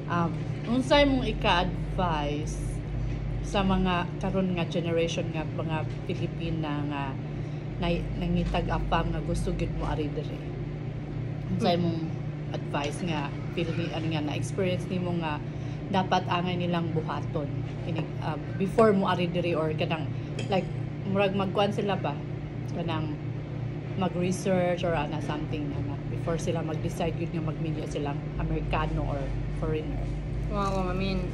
Um, unsay mong ika-advise sa mga karon nga generation nga mga Pilipina nga nangitag apam nga gusto gid mo ari diri. Unsay mong advice nga nga na experience nimo nga dapat angay nilang buhaton before mo ari diri or kanang like murag magkuan sila ba kanang mag-research or ana something na before sila mag-decide yun nga magmilya silang Amerikano or foreigner. Wow, I mean,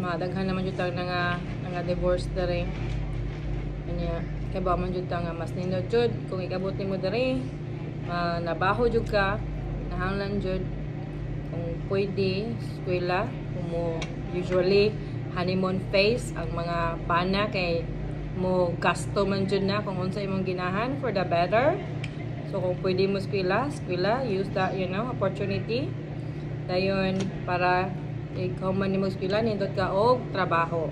madaghan naman jud tang nga divorce dere. Kanya kay ba man jud nga mas nindot jud kung ikabot nimo dere, nabaho jud ka, nahanglan jud kung pwede eskwela kung mo usually honeymoon phase ang mga bana kay mo gasto man jud na kung unsa imong ginahan for the better. So kung pwede mo eskwela, use that, opportunity. Dayon para ikaw man nimo eskwela nindot ka og trabaho.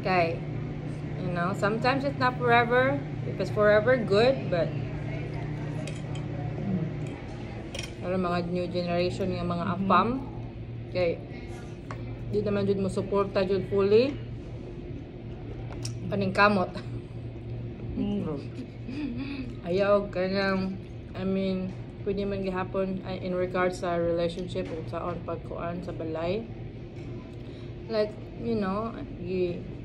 Okay. Sometimes it's not forever. If it's forever, good, but pero mga new generation nga mga afam, okay, di naman jud mo suporta jud fully kaning kamot. Ayaw kanang, I mean, pwede man gihapon in regards sa relationship o sa pagkuan sa balay, like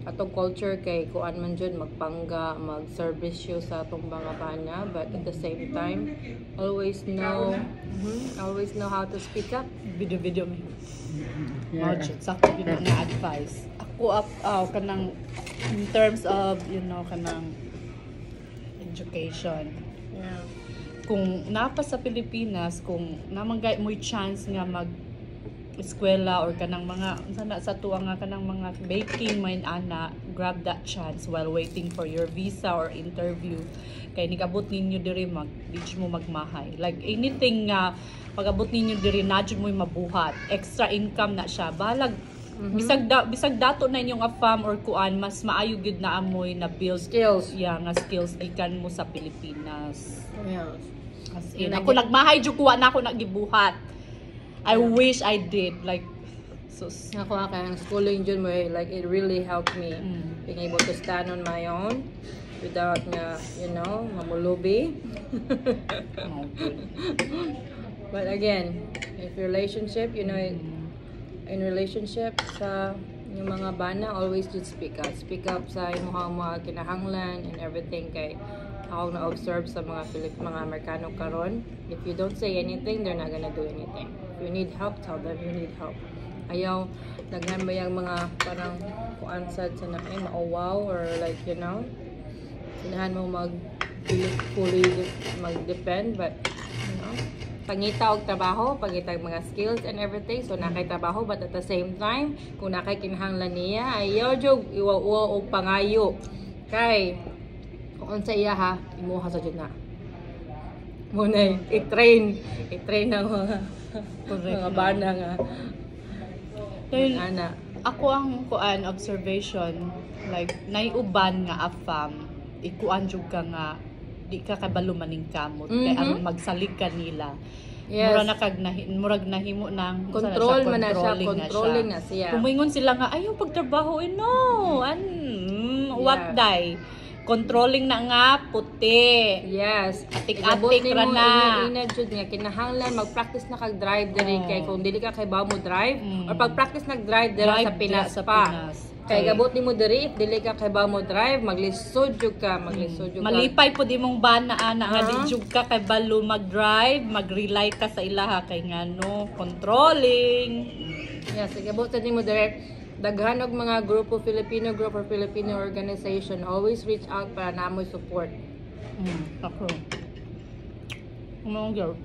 atong culture kay kuan man jud magpangga, mag-service you sa atong mga bana, but at the same time always know how to speak up. Video mi. Sakto yun nga advice. Ako kanang in terms of kanang education. Yeah. Kung napa sa Pilipinas, kung namanggay mo'y chance nga mag eskwela or kanang mga sa tuwa nga kanang mga baking main ana, grab that chance while waiting for your visa or interview kay nigabot ninyo diri mo magmahay, like anything nga pag-abot ninyo diri na jud mo'y mabuhat, extra income na siya balag. Bisag dato na inyong afam or kuan, mas maayo gid na amoy na build Skills. nga skills ikan mo sa Pilipinas. Yes. As in, ako nagmahay jud kuha na ako nagibuhat. I wish I did, like, so Ako kaya schooling jud mo, like it really helped me being able to stand on my own without nga mamulubi. But again, if relationship, in relationship sa yung mga bana, always just speak up sa imong mga kinahanglan and everything. Kay ako na-observe sa mga Amerikano karon, if you don't say anything, they're not gonna do anything. If you need help, tell them you need help. Ayaw daghan ba yung mga parang kuansad sa na mauwaw or like sinahan mo fully mag-depend, but pangita og trabaho, pangita og mga skills and everything, so nakay trabaho, but at the same time kung nakay kinahanglan niya, ayaw jud iwa-uwa og pangayo kay kung unsa iya imuha sa jud na muna i-train ang mga bana nga ana. Ako ang kuan observation, like naiuban nga afam ikuan jud ka nga di ka kabalo maning kamot kay ang magsalig kanila. Yes. Murag nahimo nang controlling na siya. Kumingon sila nga ayaw pagtrabaho what day controlling na nga puti. Yes. Atik-atik ra na. Ina jud nga kinahanglan mag-practice na kag drive diri kay kung dili ka kay ba mo drive or pag-practice nag-drive diri sa Pinas pa. Kay gabot nimo diri if dili ka kay ba mo drive, maglisod jud ka. Malipay pud imong bana ana nga di jud ka kay balo mag-drive, mag-rely ka sa ilaha kay ngano controlling. Yes, gabot nimo diri. Daghan og mga grupo, Filipino group or Filipino organization, always reach out para namoy support. Ako. Mga girl.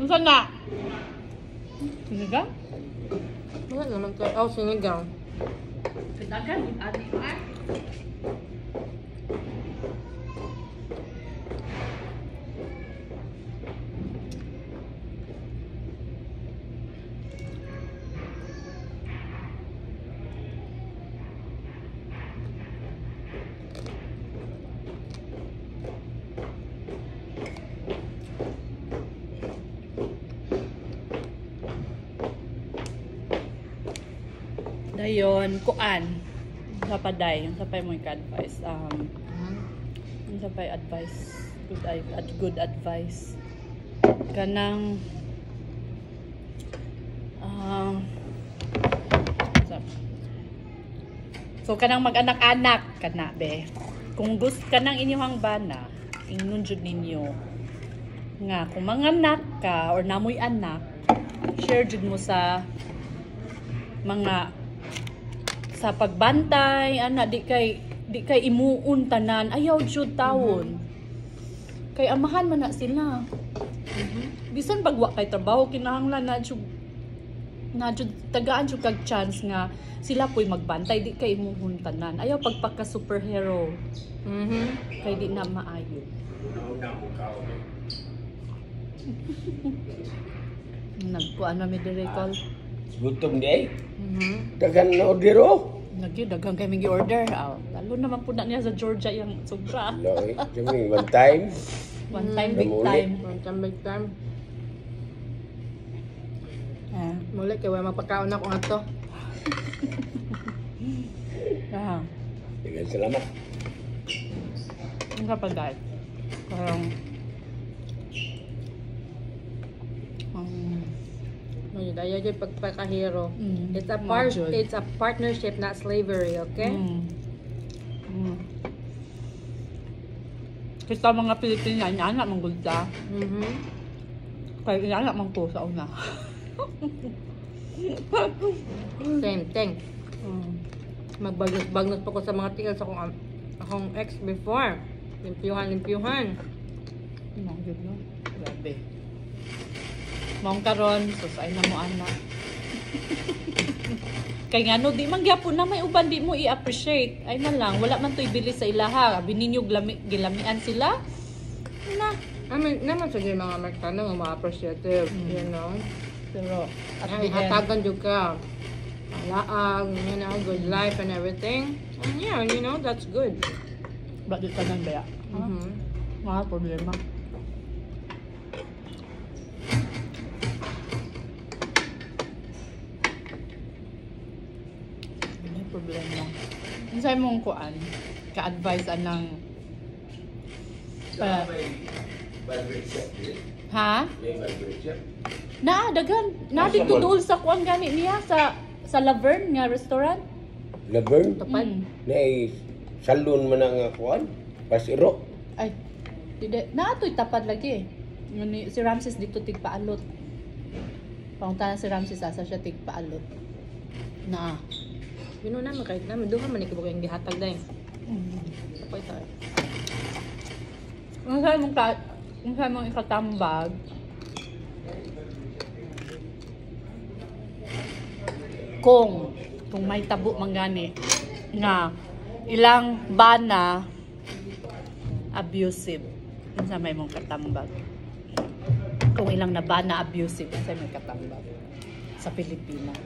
Unsa na? Sinigang? Wala naman to. Oh, sinigang. Pitagan, adi pa. Dayon, kuan. Sa paday, yung sa pay mo advice. Yung sa pay advice. Good advice. Kanang so kanang mag-anak-anak kana be. Kung gusto kanang inyong bana, ingnon jud ninyo nga kung manganak ka or namoy anak, share jud mo sa mga sa pagbantay ana di kay imuun tanan ayaw jud tawon. Kay amahan man na sila. Bisan bagwa kay trabaho kinahanglan na jud tagaan jud kag chance nga sila po'y magbantay di kay imuhon tanan. Ayaw pagpaka superhero. Kay di na maayo. Nagkuan na mi dire call. Gutom di ay. Dagan na ordero. Daghang kay mi gi-order. Lalo naman po na niya sa Georgia yung sobra. Loy, kami one time. One time, big Namuli. time. One time, big time. Muli, kaya wala magpakaon ako nga to. Dagan salamat. Ang kapag guys. Parang Daya dyan pagpakahero. Mm, It's a partnership, not slavery, okay? Kita mga Pilipina, inaanak mong gulda. Kaya inaanak mong ko sa una. Same thing. Magbagnot pa ko sa mga tiil sa akong ex before. Limpyuhan. Ang good no? Grabe. Maong karon, susay na mo anak. Kaya nga no, di man gyapon na may uban di mo i-appreciate. Ay na lang, wala man to ibili sa ilaha. Bininyo gilamian sila. Na. Naman sa mga Amerikano, mga appreciative, you know. Pero, at the end, hatagan jud ka. Laang, you know, good life and everything. And yeah, you know, that's good. ba't di tanan ba ya? Mga problema. May problema. Ang sa'yo mong kuan, ka-advise anang ha? Dagan. Dito dool sa kuan gani niya sa Laverne nga restaurant. Laverne? Tapad. Na ay salon man ang kuan. Pasiro. Ay, ato'y tapad lagi. Si Ramses dito tigpaalot. Panguntahan si Ramses asa siya tigpaalot. You know naman, kahit naman, doon ka man ikibog yung gihatag na yun. Tapay tayo. Kung saan mong ikatambag, kung may tabo manggani nga ilang bana abusive, sa may mong katambag. Kung ilang na bana abusive, sa may katambag sa Pilipinas.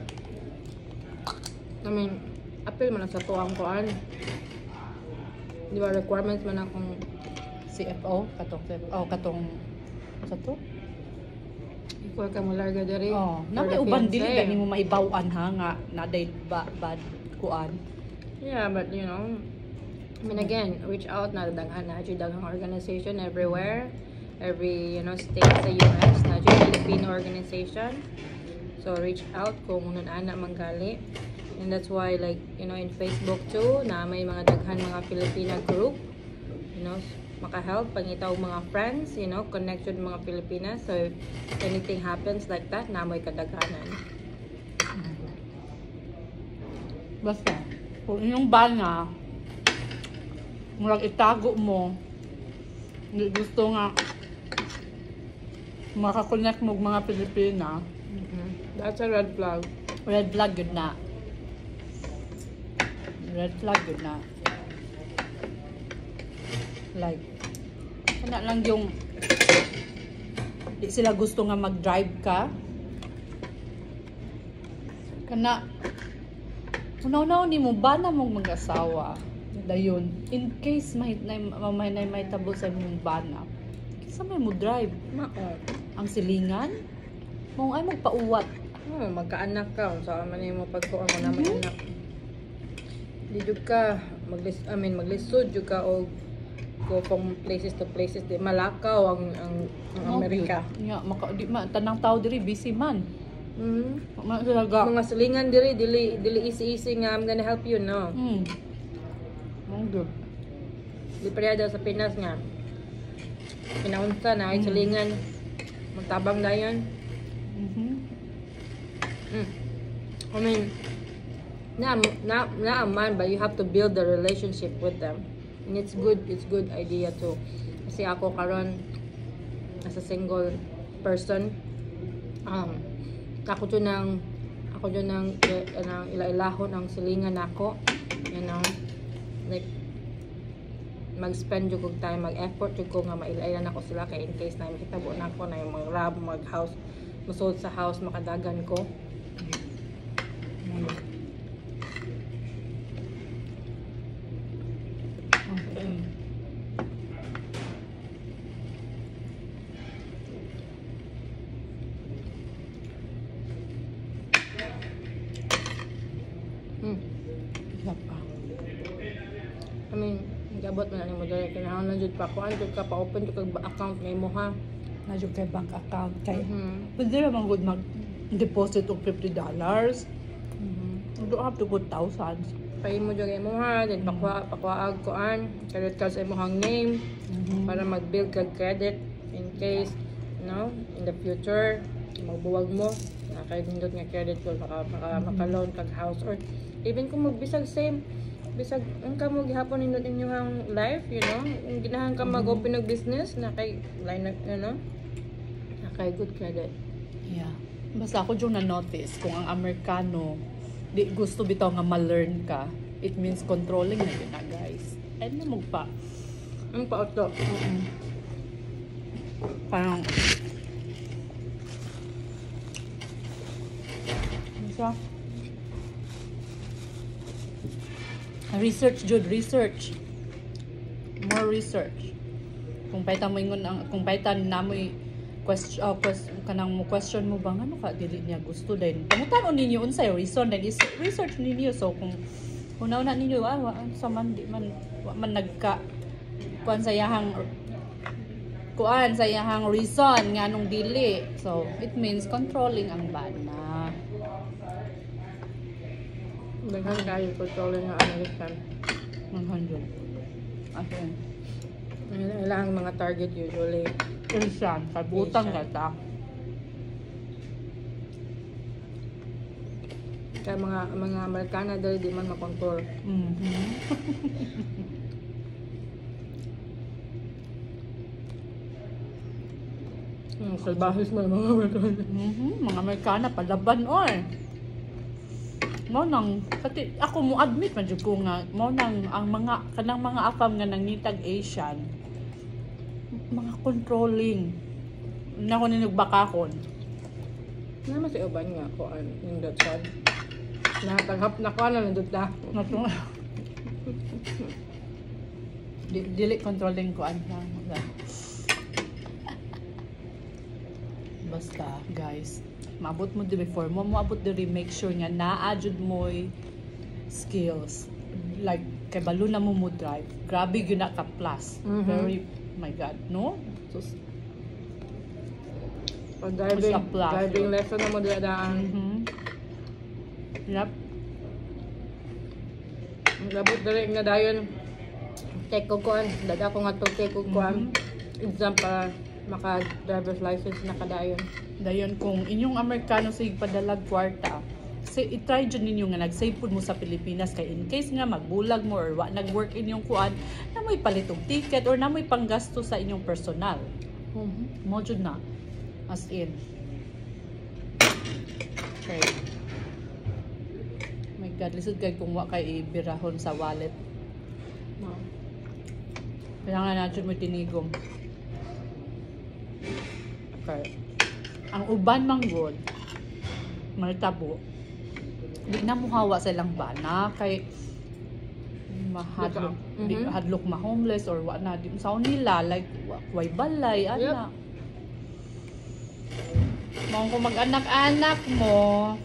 I mean, appeal man lang sa tuwang kuan. Di ba requirements man akong CFO, katong sa to? equal ka mo larga diri. Na may uban dili gani mo maibawan ha nga naday bad kuan. Yeah, but you know, I mean again, reach out na daghan daghang organization everywhere. Every, you know, state sa US, na Filipino organization. So reach out kung ana manggali. And that's why, like, you know, in Facebook too, na may mga daghan mga Filipina group, you know, maka-help, pangitaw mga friends, you know, connect with mga Pilipinas. So, if anything happens like that, namoy kadaghanan. Basta, kung inyong bana, murag itago mo, hindi gusto nga makakonect mo mga Pilipina, That's a red flag. red flag yun na. Red flag yun na. Like, kana lang yung di sila gusto nga mag-drive ka. Kana unaw-unaw ni mo ba na mong mag-asawa? Dayon, in case may tabo sa imong bana, sa may mo drive. Ang silingan, mong ay magpauwat. Magkaanak ka. So, man mo pagkuha mo naman anak. Di jud ka maglisod jud ka o go from places to places di malakaw ang Amerika. Nya di ma tanang tao diri busy man. Talaga. Mga silingan dili easy nga I'm gonna help you no. Good. Di pareha daw sa Pinas nga. Pinaunsa na ay silingan. Magtabang dayon. I mean, not a man, but you have to build the relationship with them. And it's good idea too. Kasi ako karon as a single person, ako dyan ng ila-ilahon ang silingan ako. You know, like, mag-spend yung time, mag-effort yung ko nga mailailan ako sila kay in case na makitabo na ako na yung mag-rob, mag-house, masod sa house, makadagan ko. I mean, gabot man ni mo dali kinahanglan jud pa kuan jud ka pa open jud kag account ngay mo ha. Na jud kay bank account kay. Pwede naman good mag-deposit og $50. You don't have to put thousands. Pay mo jud ngay mo ha, then pakuaag kuan credit card sa imong name para mag-build kag credit in case in the future magbuwag mo na kay nindot nga credit card maka-loan kag house or even kung magbisag same bisag ang kamo gihapon nindot inyong life, ginahan ka mag-open ng business na kay line na kay good credit. Yeah. Basta ako yung na-notice kung ang Amerikano di gusto bitaw nga ma-learn ka, it means controlling na yun na guys. Ay na magpa. Ang paoto. Parang isa research jud research more research kung paitan mo ingon kung paitan namoy kanang mo question mo bang ano ka dili niya gusto din pangutan ninyo unsay reason then is research ninyo so kung una-una ninyo sa man di man wa man nagka kuan sa yahang reason nga nung dili so it means controlling ang bana. Daghan kayo controlling nga American 100 okay. Ilang mga target usually Asian, kabutang Asian. gata. Kaya mga Amerikana dali di man makontrol. Salbahis mo mga Amerikana. Mga Amerikana palaban mo nang pati ako mo admit man jud ko nga mo nang ang kanang mga afam nga nangitag Asian mga controlling na ko ninugbakakon Naman si uban nga ko yung dot sad. Nataghap na ko na nandot na. Dili controlling ko basta guys maabot mo di before mo moabot diri make sure nga naa-jud mo'y skills like kay balo na mo drive grabe gyud na ka plus very my god no so pag driving lesson na mo daan. Yep. Labot dali nga dayon take ko kuan dada ko nga to take ko kuan exam para maka driver's license na kadayon. Dayon kung inyong Amerikano sig padalag kwarta, i-try dyan ninyo nga nag-save po mo sa Pilipinas kay in case nga magbulag mo or nag-work inyong kuan na may palitong ticket or na may panggasto sa inyong personal. Mo jud na as in. Okay. My God, lisod kay kung wa kay ibirahon sa wallet. Kailangan natin mo tinigom. Okay. Ang uban manggod maltabo di na muhawa sa ilang bana kay mahadlok hadlok ma-homeless or wa na di sa nila like way balay ana mao kung mag-anak-anak mo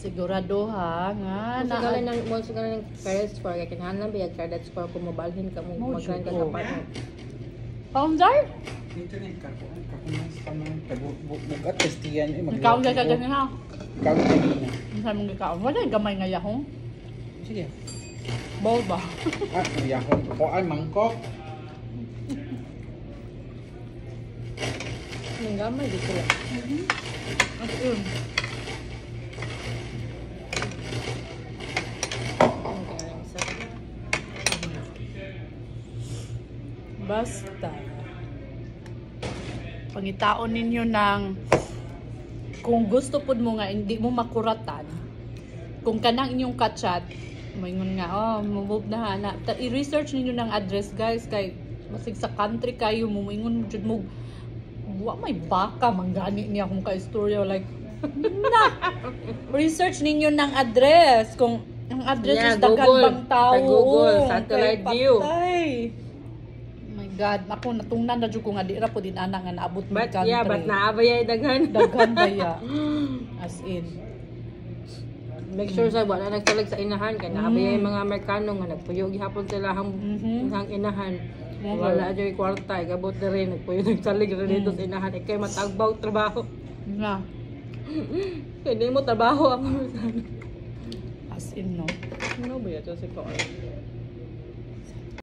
Sigurado ha nga Sa galing ng mo sa galing credit score kay kinahanglan ba yung credit score kung mobalhin ka mo Mo, magkan ka sure. sa partner. Paundar? Internet ka po. Kapunas ka man. Bugat testiyan eh. Ikaw ka ganyan ha. Ikaw ka na. Ang sabi mong ikaw. Wala yung gamay nga yahong. Sige. Bowl ba? Yahon ko ay mangkok. Ang gamay dito lang. At yun. Ang galing sa Basta. Pangitaon ninyo ng kung gusto po mo nga hindi mo makuratan, kung kanang inyong kachat, moingon nga, move na na. I-research ninyo ng address guys, kay masig sa country kayo, moingon jud mo, wa may baka, manggani niya kung ka-istorya, like, na. Research ninyo ng address, kung ang address Yeah, is daghan Google. bang tao. Sa Google, Oo, satellite kay view. patay. My God, ako natungnan na jud ko nga di ra po din ana nga naabot mo But country. yeah, but naabay ay daghan. Daghan baya. As in. Make sure sa wala nagtalag sa inahan kay naabay ay mga Amerikano nga nagpuyo gihapon sila hang inahan. Wala diri kwarta, gabot na rin nagpuyo nagtalig rin dito sa inahan kay matagbaw trabaho. Nga. Kay di mo trabaho ang As in, no. ano ba yato si ko?